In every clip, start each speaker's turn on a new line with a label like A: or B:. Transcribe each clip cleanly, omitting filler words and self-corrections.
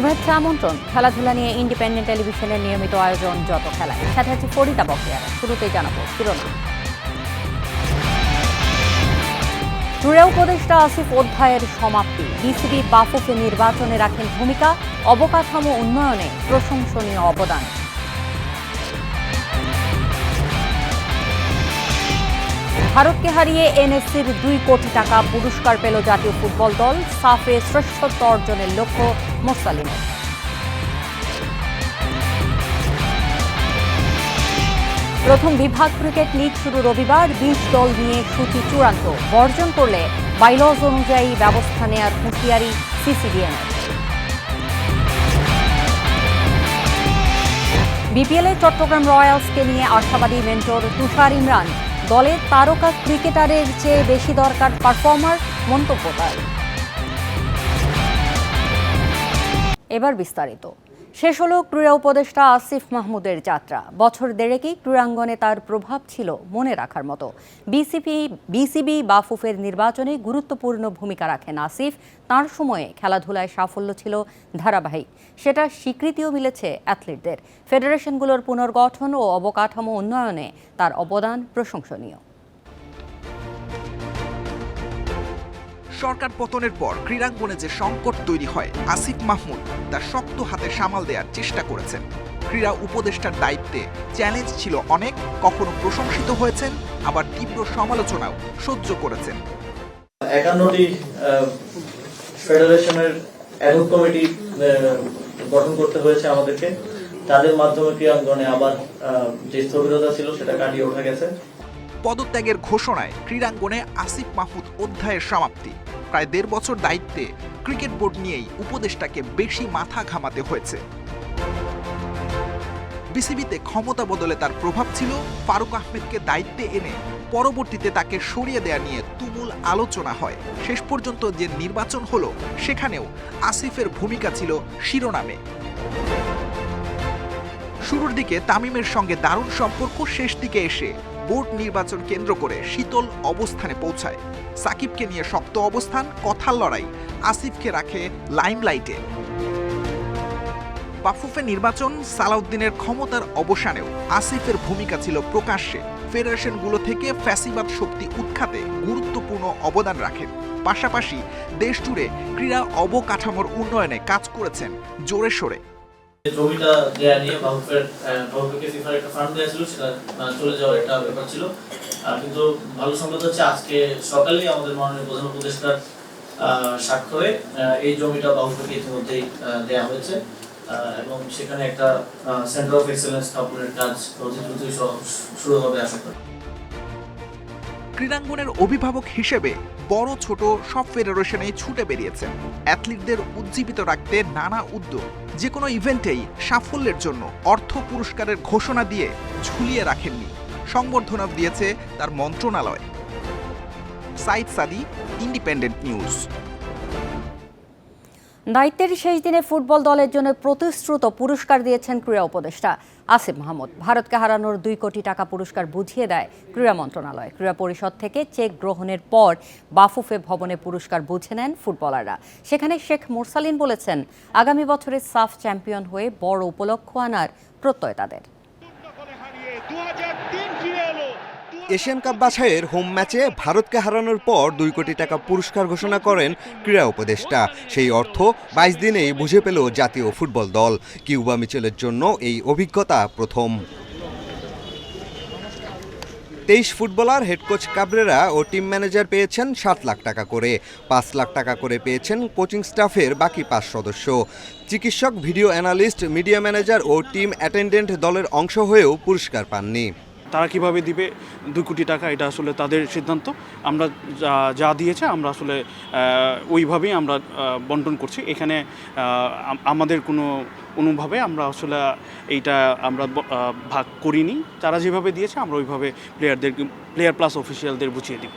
A: শুভেচ্ছা আমন্ত্রণ। খেলাধুলা নিয়ে ইন্ডিপেন্ডেন্ট টেলিভিশনের নিয়মিত আয়োজন যত খেলায়, সাথে আছে ফরিদা বখতিয়ার। শুরুতেই জানাবো শিরোনাম। ক্রীড়া উপদেষ্টা আসিফ অধ্যায়ের সমাপ্তি। বিসিবি বাফুফে নির্বাচনে রাখেন ভূমিকা, অবকাঠামো উন্নয়নে প্রশংসনীয় অবদান। ভারতকে হারিয়ে এনএফসির 2 কোটি টাকা পুরস্কার পেল জাতীয় ফুটবল দল। সাফে শ্রেষ্ঠত্ব অর্জনের লক্ষ্য মোরসালিনের। প্রথম বিভাগ ক্রিকেট লিগ শুরু রবিবার। 20 দল নিয়ে সূচি চূড়ান্ত। বর্জন করলে বাইলজ অনুযায়ী ব্যবস্থা নেয়ার হুঁশিয়ারি সিসিডিএমের। বিপিএলে চট্টগ্রাম রয়্যালসকে নিয়ে আশাবাদী মেন্টর তুষার ইমরান। দলের তারকা ক্রিকেটারের চেয়ে বেশি দরকার পারফর্মার, মন্তব্য তার। এবার বিস্তারিত। শেষ হলো ক্রীড়া উপদেষ্টা আসিফ মাহমুদের যাত্রা। বছর দেড়েকেই ক্রীড়াঙ্গনে তার প্রভাব ছিল মনে রাখার মতো। বিসিবি বাফুফের নির্বাচনে গুরুত্বপূর্ণ ভূমিকা রাখেন আসিফ। তার সময়ে খেলাধুলায় সাফল্য ছিল ধারাবাহিক, সেটা স্বীকৃতিও মিলেছে অ্যাথলিটদের। ফেডারেশনগুলোর পুনর্গঠন ও অবকাঠামো উন্নয়নে তার অবদান প্রশংসনীয়।
B: সরকার পতনের পর ক্রীড়াঙ্গনে যে সংকট তৈরি হয়, আসিফ মাহমুদ তা শক্ত হাতে সামাল দেওয়ার চেষ্টা করেছেন। ক্রীড়া উপদেষ্টার দায়িত্বে চ্যালেঞ্জ ছিল অনেক, কখনো প্রশংসিত হয়েছেন, আবার তীব্র সমালোচনাও সহ্য করেছেন।
C: 51টি ফেডারেশনের অ্যাডহক কমিটি গঠন করতে হয়েছে আমাদেরকে। তাদের মাধ্যমে ক্রীড়াঙ্গনে আবার যে স্থবিরতা ছিল সেটা কাটিয়ে ওঠা গেছে।
B: পদত্যাগের ঘোষণায় ক্রীড়াঙ্গনে আসিফ মাহমুদ অধ্যায়ের সমাপ্তি। প্রায় 1.5 বছর দায়িত্বে ক্রিকেট বোর্ড নিয়েই উপদেষ্টাকে বেশি মাথা ঘামাতে হয়েছে। বিসিবিতে ক্ষমতা বদলে তার প্রভাব ছিল। ফারুক আহমেদকে দায়িত্বে এনে পরবর্তীতে তাকে সরিয়ে দেয়া নিয়ে তুমুল আলোচনা হয়। শেষ পর্যন্ত যে নির্বাচন হলো, সেখানেও আসিফের ভূমিকা ছিল শিরোনামে। শুরুর দিকে তামিমের সঙ্গে দারুণ সম্পর্ক, শেষ দিকে এসে বোর্ড নির্বাচন কেন্দ্র করে শীতল অবস্থানে পৌঁছায়। সাকিবকে নিয়ে শক্ত অবস্থান, কথার লড়াই, আসিফকে রাখে লাইমলাইটে। বাফুফে নির্বাচন, সালাউদ্দিনের ক্ষমতার অবসানেও আসিফের ভূমিকা ছিল প্রকাশ্যে। ফেডারেশনগুলো থেকে ফ্যাসিবাদ শক্তি উৎখাতে গুরুত্বপূর্ণ অবদান রাখেন। পাশাপাশি দেশ জুড়ে ক্রীড়া অবকাঠামোর উন্নয়নে কাজ করেছেন জোরে সোরে।
C: জমিটা দেয়া নিয়ে বাফুফেকে ফিফার একটা ফান্ড দেওয়া ছিল, সেটা চলে যাওয়ার একটা ব্যাপার ছিল। কিন্তু ভালো সংবাদ হচ্ছে আজকে সকালেই আমাদের মাননীয় প্রধান উপদেষ্টার স্বাক্ষরে এই জমিটা বাফুফেকে ইতিমধ্যেই দেওয়া হয়েছে এবং সেখানে একটা সেন্টার অফ এক্সেলেন্স স্থাপনের কাজ অতি দ্রুতই শুরু হবে আশা করি।
B: ক্রীড়াঙ্গনের অভিভাবক হিসেবে বড় ছোট সব ফেডারেশনেই ছুটে বেরিয়েছেন। অ্যাথলিটদের উজ্জীবিত রাখতে নানা উদ্যোগ, যে কোনো ইভেন্টেই সাফল্যের জন্য অর্থ পুরস্কারের ঘোষণা দিয়ে ঝুলিয়ে রাখেননি, সংবর্ধনা দিয়েছে তার মন্ত্রণালয়। সাইদ সাদি, ইন্ডিপেন্ডেন্ট নিউজ।
A: দায়িত্বের শেষ দিনে ফুটবল দলের জন্য প্রতিশ্রুত পুরস্কার দিয়েছেন ক্রীড়া উপদেষ্টা আসিফ মাহমুদ। ভারতকে হারানোর 2 কোটি টাকা পুরস্কার বুঝিয়ে দেয় ক্রীড়া মন্ত্রণালয়। ক্রীড়া পরিষদ থেকে চেক গ্রহণের পর বাফুফে ভবনে পুরস্কার বুঝে নেন ফুটবলাররা। সেখানে শেখ মোরসালিন বলেছেন, আগামী বছরে সাফ চ্যাম্পিয়ন হয়ে বড় উপলক্ষ আনার প্রত্যয় তাদের।
D: এশিয়ান কাপ বাছাইয়ের হোম ম্যাচে ভারতকে হারানোর পর 2 কোটি টাকা পুরস্কার ঘোষণা করেন ক্রীড়া উপদেষ্টা। সেই অর্থ 22 দিনেই বুঝে পেল জাতীয় ফুটবল দল। কিউবা মিচেলের জন্য এই অভিজ্ঞতা প্রথম। 23 ফুটবলার, হেড কোচ কাবরেরা ও টিম ম্যানেজার পেয়েছেন 7 লাখ টাকা করে। 5 লাখ টাকা করে পেয়েছেন কোচিং স্টাফের বাকি 5 সদস্য। চিকিৎসক, ভিডিও অ্যানালিস্ট, মিডিয়া ম্যানেজার ও টিম অ্যাটেন্ডেন্ট দলের অংশ হয়েও পুরস্কার পাননি।
E: তারা কিভাবে দিবে 2 কোটি টাকা, এটা আসলে তাদের সিদ্ধান্ত। আমরা যা দিয়েছে আমরা আসলে ওইভাবেই আমরা বন্টন করছি। এখানে আমাদের কোনোভাবে আমরা আসলে এইটা আমরা ভাগ করিনি। তারা যেভাবে দিয়েছে আমরা ওইভাবে প্লেয়ার প্লাস অফিসিয়ালদের বুঝিয়ে দিব।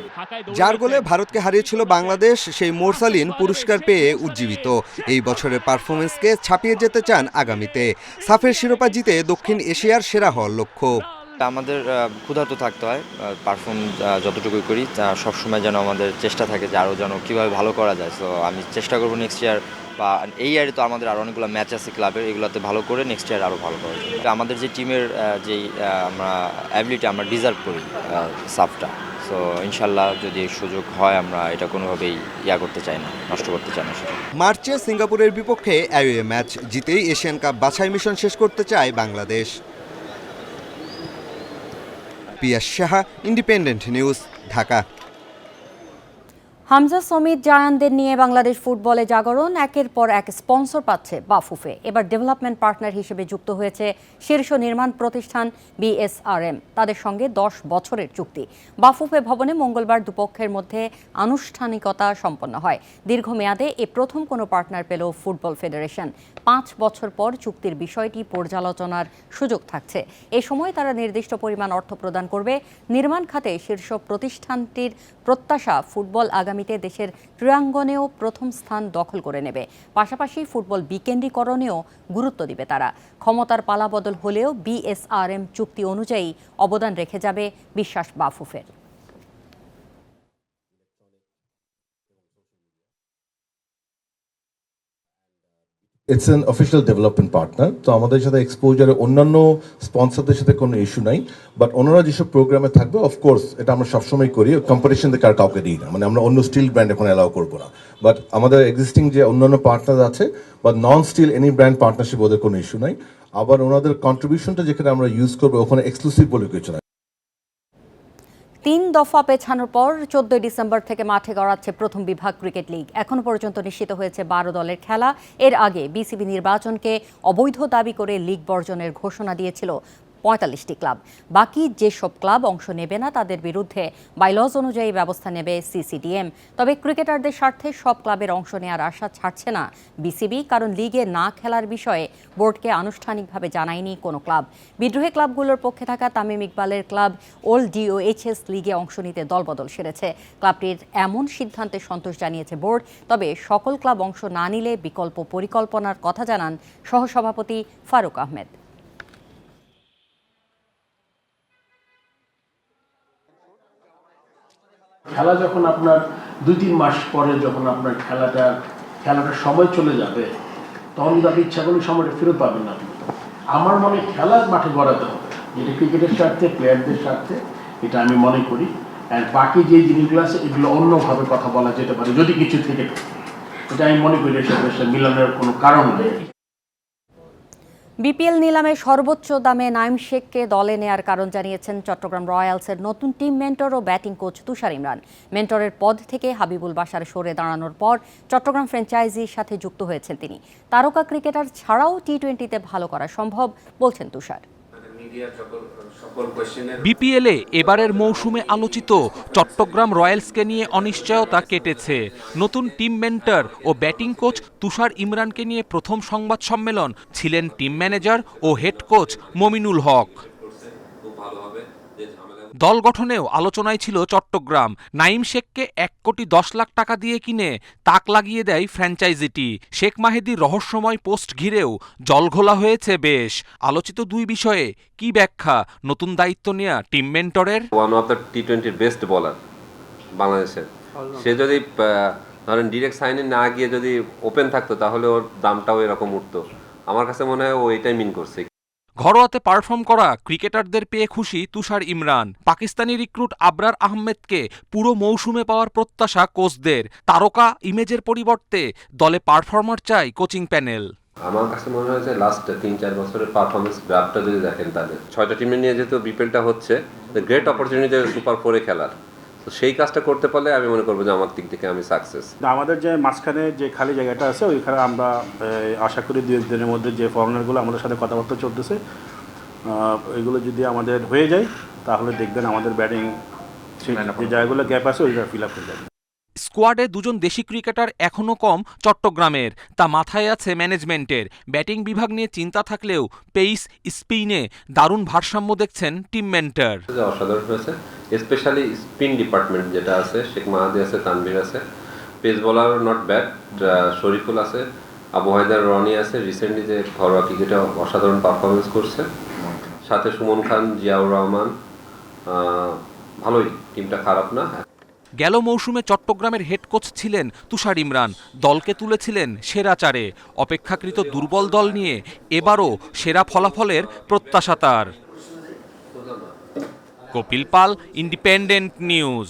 D: যার গোলে ভারতকে হারিয়েছিল বাংলাদেশ, সেই মোরসালিন পুরস্কার পেয়ে উজ্জীবিত। এই বছরের পারফরমেন্সকে ছাপিয়ে যেতে চান আগামীতে। সাফের শিরোপা জিতে দক্ষিণ এশিয়ার সেরা হওয়ার লক্ষ্য।
F: আমাদের ক্ষুধার্ত থাকতে হয়, পারফর্ম যতটুকুই করি সবসময় যেন আমাদের চেষ্টা থাকে যে আরও যেন কীভাবে ভালো করা যায়। সো আমি চেষ্টা করবো নেক্সট ইয়ার বা এই ইয়ারে তো আমাদের আরও অনেকগুলো ম্যাচ আছে ক্লাবের, এগুলোতে ভালো করে নেক্সট ইয়ার আরও ভালো করার জন্য। আমাদের যে টিমের যেই আমরা অ্যাবিলিটি আমরা ডিজার্ভ করি সাফটা, সো ইনশাল্লাহ যদি সুযোগ হয় আমরা এটা কোনোভাবেই করতে চাই না, নষ্ট করতে চাই না সেটা।
D: মার্চে সিঙ্গাপুরের বিপক্ষে অ্যাওয়ে ম্যাচ জিতেই এশিয়ান কাপ বাছাই মিশন শেষ করতে চায় বাংলাদেশ। পিয়াস সাহা, ইন্ডিপেন্ডেন্ট নিউজ, ঢাকা।
A: হামজা সমিত জায়ানদের নিয়ে বাংলাদেশ ফুটবলে জাগরণ, একের পর এক স্পন্সর পাচ্ছে বাফুফে। এবার ডেভেলপমেন্ট পার্টনার হিসেবে যুক্ত হয়েছে শীর্ষ নির্মাণ প্রতিষ্ঠান বিএসআরএম। তাদের সঙ্গে 10 বছরের চুক্তি। বাফুফে ভবনে মঙ্গলবার দুপক্ষের মধ্যে আনুষ্ঠানিকতা সম্পন্ন হয়। দীর্ঘমেয়াদে এ প্রথম কোনো পার্টনার পেল ফুটবল ফেডারেশন। 5 বছর পর চুক্তির বিষয়টি পর্যালোচনার সুযোগ থাকছে। এ সময় তারা নির্দিষ্ট পরিমাণ অর্থ প্রদান করবে। নির্মাণ খাতে শীর্ষ প্রতিষ্ঠানটির প্রত্যাশা ফুটবল আগামীতে দেশের ক্রীড়াঙ্গনেও প্রথম স্থান দখল করে নেবে। পাশাপাশি ফুটবল বিকেন্দ্রীকরণেও গুরুত্ব দিবে তারা। ক্ষমতার পালাবদল হলেও বিএসআরএম চুক্তি অনুযায়ী অবদান রেখে যাবে বিশ্বাস বাফুফের।
G: It's an official development partner, তো আমাদের সাথে এক্সপোজারে অন্যান্য স্পন্সরদের সাথে কোনো ইস্যু নাই, বাট ওনারা যেসব প্রোগ্রামে থাকবে অফকোর্স এটা আমরা সবসময় করি, কম্পিটিশন থেকে আর কাউকে দিই না, মানে আমরা অন্য স্টিল ব্র্যান্ড এখন অ্যালাউ করবো না। বাট আমাদের এক্সিস্টিং যে অন্যান্য পার্টনার আছে বা নন স্টিল এনি ব্র্যান্ড পার্টনারশিপ, ওদের কোনো ইস্যু নাই। আবার ওনাদের কন্ট্রিবিউশনটা যেখানে আমরা ইউজ করবো ওখানে এক্সক্লুসিভ বলে কিছু নাই।
A: 3 দফা পেছানোর পর 14 ডিসেম্বর থেকে মাঠে গড়াচ্ছে প্রথম বিভাগ ক্রিকেট লিগ। এখনো পর্যন্ত নিশ্চিত হয়েছে 12 দলের খেলা। এর আগে বিসিবি নির্বাচনকে অবৈধ দাবি করে লিগ বর্জনের ঘোষণা দিয়েছিল 45টি ক্লাব। বাকি যেসব ক্লাব অংশ নেবে না তাদের বিরুদ্ধে বাইলজ অনুযায়ী ব্যবস্থা নেবে সিসিডিএম। তবে ক্রিকেটারদের স্বার্থে সব ক্লাবের অংশ নেওয়ার আশা ছাড়ছে না বিসিবি, কারণ লিগে না খেলার বিষয়ে বোর্ডকে আনুষ্ঠানিকভাবে জানায়নি কোনো ক্লাব। বিদ্রোহী ক্লাবগুলোর পক্ষে থাকা তামিম ইকবালের ক্লাব ওল্ড ডিওএইচএস লিগে অংশ নিতে দলবদল সেরেছে। ক্লাবটির এমন সিদ্ধান্তে সন্তোষ জানিয়েছে বোর্ড, তবে সকল ক্লাব অংশ না নিলে বিকল্প পরিকল্পনার কথা জানান সহসভাপতি ফারুক আহমেদ।
H: খেলা যখন আপনার 2-3 মাস পরে যখন আপনার খেলাটার সময় চলে যাবে, তখন কিন্তু আপনি ইচ্ছা করলে সময়টা ফেরত পাবেন না। আমার মনে খেলার মাঠে গড়াতে হবে, যেটা ক্রিকেটের স্বার্থে, প্লেয়ারদের স্বার্থে, এটা আমি মনে করি। আর বাকি যে জিনিসগুলো আছে এগুলো অন্যভাবে কথা বলা যেতে পারে যদি কিছু থেকে থাকে, এটা আমি মনে করি এর সাথে মিলানোর কোনো কারণ নেই।
A: বিপিএল নিলামে সর্বোচ্চ দামে নাইম শেখকে দলে নেয়ার কারণ জানিয়েছেন চট্টগ্রাম রয়্যালসের নতুন টিম মেন্টর ও ব্যাটিং কোচ তুষার ইমরান। মেন্টরের পদ থেকে হাবিবুল বাশার সরে দাঁড়ানোর পর চট্টগ্রাম ফ্র্যাঞ্চাইজির সাথে যুক্ত হয়েছেন তিনি। তারকা ক্রিকেটার ছাড়াও টি-20তে ভালো করা সম্ভব বলছেন তুষার।
I: বিপিএলে এবারের মৌসুমে আলোচিত চট্টগ্রাম রয়্যালসকে নিয়ে অনিশ্চয়তা কেটেছে। নতুন টিম মেন্টর ও ব্যাটিং কোচ তুষার ইমরানকে নিয়ে প্রথম সংবাদ সম্মেলন ছিলেন টিম ম্যানেজার ও হেড কোচ মমিনুল হক। দল গঠনেও আলোচনায় ছিল চট্টগ্রাম। নাইম শেখকে 1,10,00,000 টাকা দিয়ে কিনে তাক লাগিয়ে দেয় ফ্র্যাঞ্চাইজিটি। শেখ মাহেদীর রহস্যময় পোস্ট ঘিরেও জলঘোলা হয়েছে বেশ। আলোচিত দুই বিষয়ে কি ব্যাখ্যা নতুন দায়িত্ব নেয়া টিম মেন্টরের?
J: ওয়ান অফ দ্য টি-20 বেস্ট বোলার বাংলাদেশের, সে যদি ধরেন ডিরেক্ট সাইনে না গিয়ে যদি ওপেন থাকতো তাহলে ওর দামটাও এরকম উঠতো। আমার কাছে মনে হয় ও এটাই মিন করছে।
I: ঘরোয়াতে পারফর্ম করা ক্রিকেটারদের পেয়ে খুশি তুষার ইমরান। পাকিস্তানি রিক্রুট আবরার আহমেদকে পুরো মৌসুমে পাওয়ার প্রত্যাশা কোচদের। তারকা ইমেজের পরিবর্তে দলে পারফর্মার চাই কোচিং প্যানেল।
J: আমার কাছে মনে হয় যে লাস্ট 3-4 বছরের পারফরমেন্স গ্রাফটা যদি দেখেন তাদের 6টা টিমে নিয়ে যেহেতু বিপিএলটা হচ্ছে, গ্রেট অপরচুনিটি সুপার 4-এ খেলার, তো সেই কাজটা করতে পারলে আমি মনে করবো যে আমার দিক থেকে আমি সাকসেস।
E: আমাদের যে মাঝখানে যে খালি জায়গাটা আছে ওইখানে আমরা আশা করি 2-1 দিনের মধ্যে যে ফরেনারগুলো আমাদের সাথে কথাবার্তা চলতেছে ওইগুলো যদি আমাদের হয়ে যায় তাহলে দেখবেন আমাদের ব্যাটিং যে জায়গাগুলো গ্যাপ আছে ওইটা ফিল আপ হয়ে যাবে।
I: স্কোয়াডে 2জন দেশি ক্রিকেটার এখনও কম চট্টগ্রামের, তা মাথায় আছে ম্যানেজমেন্টের। ব্যাটিং বিভাগ নিয়ে চিন্তা থাকলেও পেস স্পিনে দারুণ ভারসাম্য দেখছেন টিম মেন্টর।
J: অসাধারণ হয়েছে, স্পেশালি স্পিন ডিপার্টমেন্ট যেটা আছে, শেখ মাহাদি আছে, তানভীর আছে, pace bowler not bad, Shariful আছে, আবু হায়দার রনি আছে, রিসেন্টলি যে ঘরোয়া ক্রিকেটে অসাধারণ পারফরমেন্স করছে, সাথে সুমন খান, জিয়াউর রহমান, ভালোই, টিমটা খারাপ না।
I: গেল মৌসুমে চট্টগ্রামের হেড কোচ ছিলেন তুষার ইমরান, দলকে তুলেছিলেন সেরা চারে। অপেক্ষাকৃত দুর্বল দল নিয়ে এবারও সেরা ফলাফলের প্রত্যাশা তার। কপিল পাল, ইন্ডিপেন্ডেন্ট নিউজ।